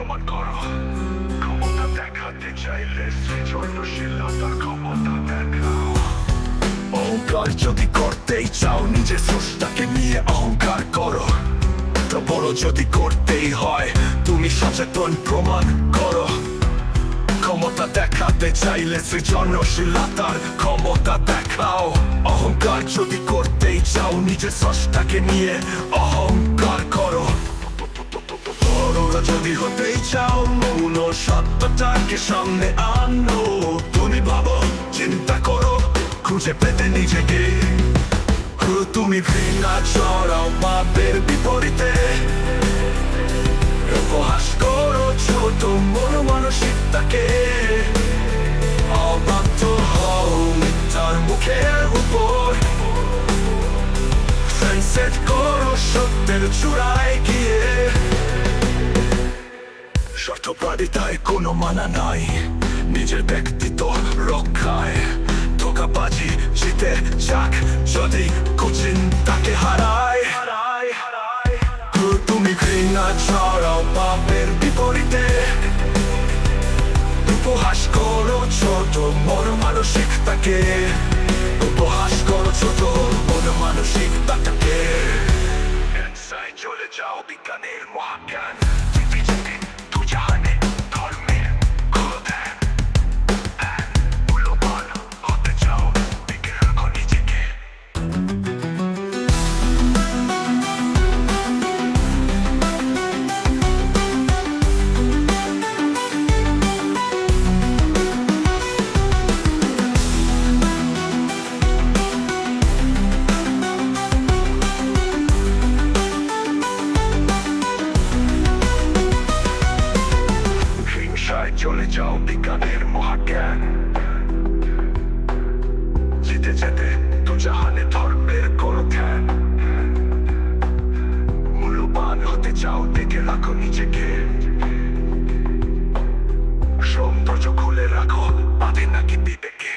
প্রমাণ করো। ক্ষমতা দেখাতে চাইলে সৃজনশীলতার ক্ষমতা দেখাও। অহংকার যদি করতেই চাও, নিজের স্রষ্টাকে নিয়ে অহংকার করো। তো বড় যদি করতেই হয়, তুমি সচেতন প্রমাণ করো। ক্ষমতা দেখাতে চাইলে সৃজনশীলতার ক্ষমতা দেখাও। অহংকার যদি করতেই চাও, নিজের স্রষ্টাকে নিয়ে অহংকার করো। বড়রা যদি হতেই চাও, মৌন সত্যটাকে সামনে আনো। তুমি ভাবো, চিন্তা করো, খুঁজে পেতে নিজেকে। তুমি ঘৃণা ছড়াও পাপের বিপরীতে। উপহাস করো ছোট মন মানসিকতাকে। অবাধ্য হও মিথ্যার মুখের উপর। সেট করো সত্যের চূড়ায় গিয়ে। স্বার্থপরাধিতায় কোনো মানা নাই, নিজের ব্যক্তিত্ব রক্ষায়। ধোঁকাবাজি জিতে যাক, যদি কোচিন তাকে হারায়। তুমি ঘৃণা ছড়াও পাপের বিপরীতে। উপহাস করো ছোট মন মানসিকতাকে। উপহাস করো ছোট মন মানসিকতাকে। চলে যাও বিজ্ঞানের মহাজ্ঞান। চলে যাও বিজ্ঞানের মহাজ্ঞান। যেতে যেতে দু জাহানে ধর্মের করো ধ্যান। মূল্যবান হতে চাও, দেখে রাখো নিজেকে। সৌন্দর্য খুলে রাখো, বাঁধে নাকি বিবেকে।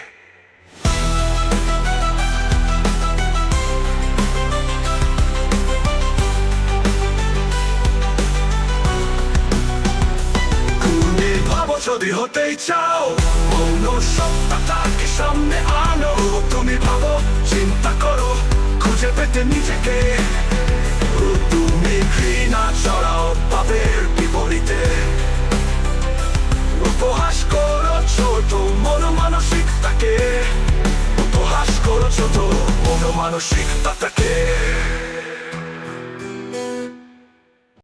যদি হতেই চাও, মৌন সত্যটাকে সামনে আনো। তুমি ভাবো, চিন্তা করো, খুঁজে পেতে নিজেকে। তুমি ঘৃণা ছড়াও পাপের বিপরীতে। উপহাস করো ছোট মন মানসিকতাকে। উপহাস করো ছোট মন মানসিকতাকে।